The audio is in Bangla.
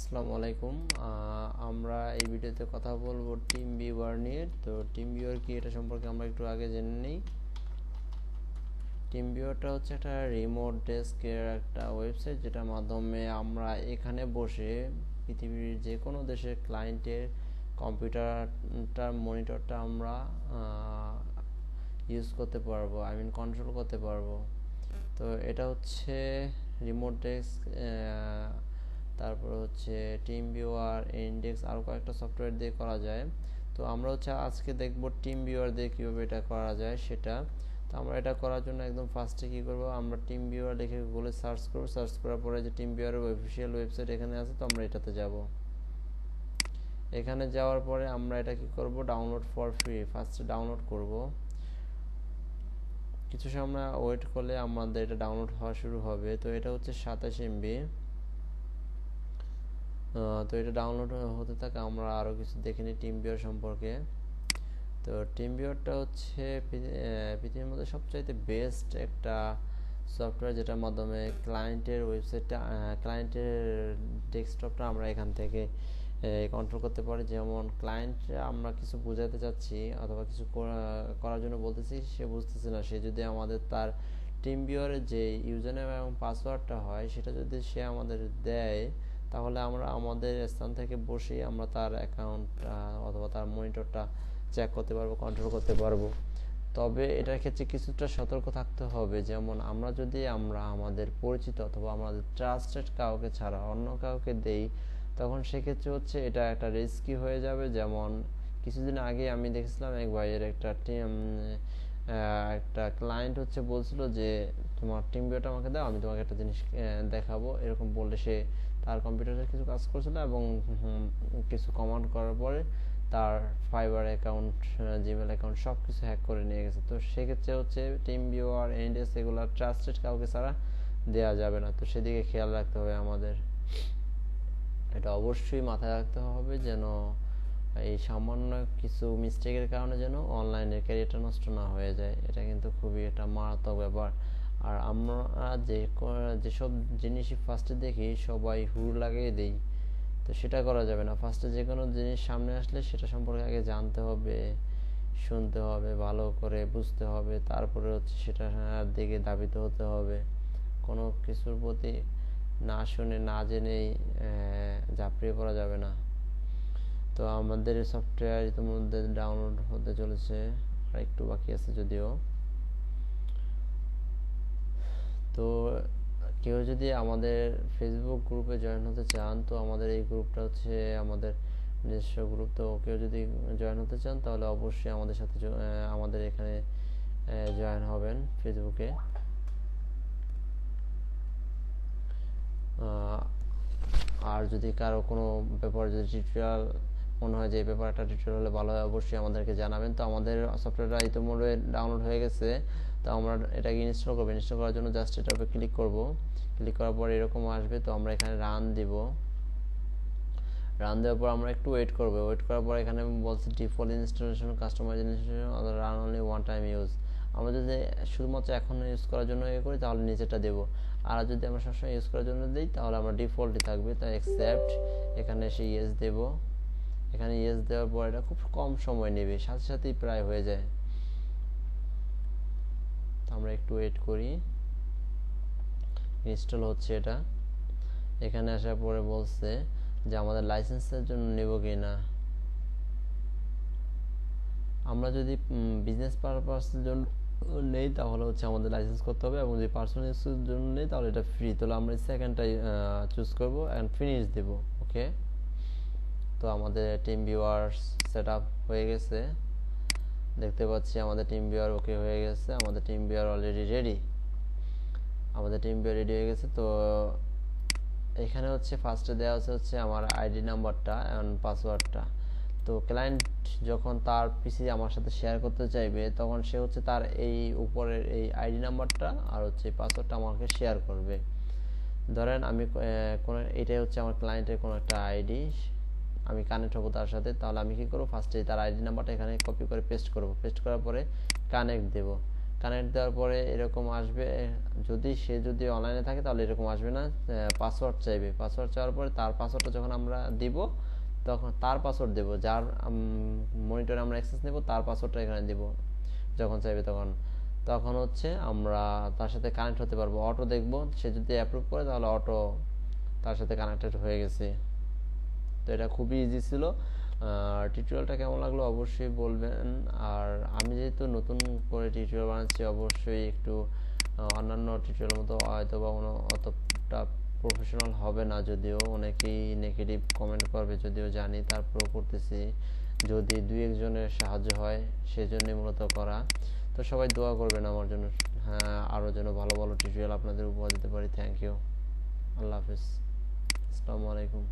আসসালামু আলাইকুম। আমরা এই ভিডিওতে কথা বলবো টিম ভিউয়ার নিয়ে। তো টিম ভিউয়ার কি এটা সম্পর্কে আমরা একটু আগে জেনে নিই। টিম ভিউয়ারটা হচ্ছে একটা রিমোট ডেস্কের একটা ওয়েবসাইট, যেটার মাধ্যমে আমরা এখানে বসে পৃথিবীর যে কোনো দেশের ক্লায়েন্টের কম্পিউটারটার মনিটরটা আমরা ইউজ করতে পারবো, কন্ট্রোল করতে পারবো। তো এটা হচ্ছে রিমোট ডেস্ক, তারপর হচ্ছে টিম ভিউয়ার, ইন্ডেক্স, আরও কয়েকটা সফটওয়্যার দিয়ে করা যায়। তো আমরা হচ্ছে আজকে দেখব টিম ভিউয়ার দিয়ে কীভাবে এটা করা যায় সেটা। তো আমরা এটা করার জন্য একদম ফার্স্টে কী করব, আমরা টিম ভিউয়ার লিখে গুগলে সার্চ করব। সার্চ করার পরে যে টিম ভিউয়ারের অফিসিয়াল ওয়েবসাইট এখানে আছে, তো আমরা এটাতে যাব। এখানে যাওয়ার পরে আমরা এটা কি করব, ডাউনলোড ফর ফ্রি ফার্স্টে ডাউনলোড করব। কিছু সময় ওয়েট করলে আমাদের এটা ডাউনলোড হওয়া শুরু হবে। তো এটা হচ্ছে 27 MB। তো এটা ডাউনলোড হতে থাকে, আমরা আরও কিছু দেখে নিই টিম ভিউয়ার সম্পর্কে। তো টিম ভিউয়ারটা হচ্ছে পৃথিবীর মধ্যে সবচাইতে বেস্ট একটা সফটওয়্যার, যেটার মাধ্যমে ক্লায়েন্টের ওয়েবসাইটটা, ক্লায়েন্টের ডেস্কটপটা আমরা এখান থেকে কন্ট্রোল করতে পারি। যেমন ক্লায়েন্টে আমরা কিছু বোঝাতে চাচ্ছি অথবা কিছু করার জন্য বলতেছি, সে বুঝতেছে না, সে যদি আমাদের তার টিম ভিউয়ারের যে ইউজার নেম এবং পাসওয়ার্ডটা হয় সেটা যদি সে আমাদের দেয়, তাহলে আমরা আমাদের স্থান থেকে বসেই আমরা তার অ্যাকাউন্ট অথবা তার মনিটরটা চেক করতে পারবো, কন্ট্রোল করতে পারবো। তবে এটার ক্ষেত্রে কিছুটা সতর্ক থাকতে হবে। যেমন আমরা যদি আমাদের পরিচিত অথবা আমাদের ট্রাস্টেড কাউকে ছাড়া অন্য কাউকে দেই, তখন সেক্ষেত্রে হচ্ছে এটা একটা রিস্কি হয়ে যাবে। যেমন কিছুদিন আগে আমি দেখছিলাম এক ভাইয়ের একটা ক্লায়েন্ট হচ্ছে বলছিল যে তোমার টিম ভিউটা আমাকে দাও, আমি তোমাকে একটা জিনিস দেখাবো, এরকম বললে সে তার কম্পিউটারে কিছু কাজ করছিল এবং কিছু কমান্ড করার পরে তার ফাইবার অ্যাকাউন্ট, জিমেল অ্যাকাউন্ট সব কিছু হ্যাক করে নিয়ে গেছে। তো সেক্ষেত্রে হচ্ছে টিম ভিউয়ার, ইন্ডেক্স এগুলো ট্রাস্টেড কাউকে ছাড়া দেওয়া যাবে না। তো সেদিকে খেয়াল রাখতে হবে আমাদের। এটা অবশ্যই মাথায় রাখতে হবে যেন এই সামান্য কিছু মিস্টেকের কারণে যেন অনলাইনের ক্যারিয়ারটা নষ্ট না হয়ে যায়। এটা কিন্তু খুবই একটা মারাত্মক ব্যাপার। আর আমরা যেসব জিনিসই ফার্স্টে দেখি সবাই হুড় লাগিয়ে দিই, তো সেটা করা যাবে না। ফার্স্টে যে কোনো জিনিস সামনে আসলে সেটা সম্পর্কে আগে জানতে হবে, শুনতে হবে, ভালো করে বুঝতে হবে, তারপরে হচ্ছে সেটার দিকে ধাবিত হতে হবে। কোনো কিছুর প্রতি না শুনে না জেনেই ঝাঁপিয়ে পড়া যাবে না। তো আমাদের সফটওয়্যার ইতিমধ্যে ডাউনলোড হতে চলেছে, আর একটু বাকি আছে যদিও। তো কেউ যদি আমাদের ফেসবুক গ্রুপে জয়েন হতে চান, তো আমাদের এই গ্রুপটা হচ্ছে আমাদের নিজস্ব গ্রুপ। তো কেউ যদি জয়েন হতে চান তাহলে অবশ্যই আমাদের সাথে আমাদের এখানে জয়েন হবেন ফেসবুকে। আর যদি কারো কোনো ব্যাপার যদি টিউটোরিয়াল মনে হয় যে এই ব্যাপারটা টিউটোরিয়াল হলে ভালো হয়, অবশ্যই আমাদেরকে জানাবেন। তো আমাদের সফটওয়্যারটা ইতিমধ্যে ডাউনলোড হয়ে গেছে। তো আমরা এটাকে ইনস্টল করবো। ইনস্টল করার জন্য জাস্ট এটার উপরে ক্লিক করব। ক্লিক করার পর এরকম আসবে। তো আমরা এখানে রান দিব। রান দেওয়ার পর আমরা একটু ওয়েট করবো। ওয়েট করার পর এখানে বলছে default installation, customize installation, run only one time use. আমরা যদি শুধুমাত্র এখন ইউজ করার জন্য করি তাহলে নিচেটা দেবো। আর যদি আমরা সবসময় ইউজ করার জন্য দিই তাহলে আমরা ডিফল্টই থাকবে। তাই অ্যাকসেপ্ট, এখানে এসে ইয়েস দেব। এখানে ইয়েস দেওয়ার পর এটা খুব কম সময় নেবে, সাথে সাথেই প্রায় হয়ে যায়। তো আমরা একটু ওয়েট করি, ইনস্টল হচ্ছে এটা। এখানে আসার পরে বলছে যে আমাদের লাইসেন্সের জন্য নেব কি না। আমরা যদি বিজনেস পারপাসের জন্য নেই তাহলে হচ্ছে আমাদের লাইসেন্স করতে হবে, এবং যদি পার্সোনাল ইউজের জন্য নেই তাহলে এটা ফ্রি। তাহলে আমরা সেকেন্ডটাই চুজ করব অ্যান্ড ফিনিশ দেব। ওকে, তো আমাদের টিম ভিউয়ার সেট আপ হয়ে গেছে। দেখতে পাচ্ছি আমাদের টিম ভিউয়ার ওকে হয়ে গেছে। আমাদের টিম ভিউয়ার অলরেডি রেডি। আমাদের টিম ভিউয়ার রেডি হয়ে গেছে। তো এখানে হচ্ছে ফার্স্টে দেওয়া হচ্ছে আমার আইডি নাম্বারটা এবং পাসওয়ার্ডটা। তো ক্লায়েন্ট যখন তার পিসি আমার সাথে শেয়ার করতে চাইবে, তখন সে হচ্ছে তার এই উপরের এই আইডি নাম্বারটা আর হচ্ছে পাসওয়ার্ডটা আমাকে শেয়ার করবে। ধরেন আমি এটাই হচ্ছে আমার ক্লায়েন্টের কোনো একটা আইডি, আমি কানেক্ট হবো তার সাথে। তাহলে আমি কি করবো, ফার্স্টে তার আইডি নাম্বারটা এখানে কপি করে পেস্ট করব। পেস্ট করার পরে কানেক্ট দেব। কানেক্ট দেওয়ার পরে এরকম আসবে, যদি অনলাইনে থাকে তাহলে এরকম আসবে না, পাসওয়ার্ড চাইবে। পাসওয়ার্ড চাওয়ার পরে তার পাসওয়ার্ডটা যখন আমরা দিব তখন তার পাসওয়ার্ড দেব, যার মনিটরে আমরা অ্যাক্সেস নেব তার পাসওয়ার্ডটা এখানে দিব যখন চাইবে তখন। তখন হচ্ছে আমরা তার সাথে কানেক্ট হতে পারবো, অটো দেখবো, সে যদি অ্যাপ্রুভ করে তাহলে অটো তার সাথে কানেক্টেড হয়ে গেছে। তো এটা খুবই ইজি ছিল। টিউটোরিয়ালটা কেমন লাগলো অবশ্যই বলবেন। আর আমি যেহেতু নতুন করে টিউটোরিয়াল বানাচ্ছি, অবশ্যই একটু অন্যান্য টিউটোরিয়াল মতো হয়তো বা অতটা প্রফেশনাল হবে না, যদিও অনেকেই নেগেটিভ কমেন্ট করবে যদিও জানি, তারপরেও করতেছি, যদি দুই একজনের সাহায্য হয় সেজন্যই মূলত করা। তো সবাই দোয়া করবেন আমার জন্য, হ্যাঁ, আরও যেন ভালো ভালো টিউটোরিয়াল আপনাদের উপহার দিতে পারি। থ্যাংক ইউ, আল্লাহ হাফিজ, আসসালামু আলাইকুম।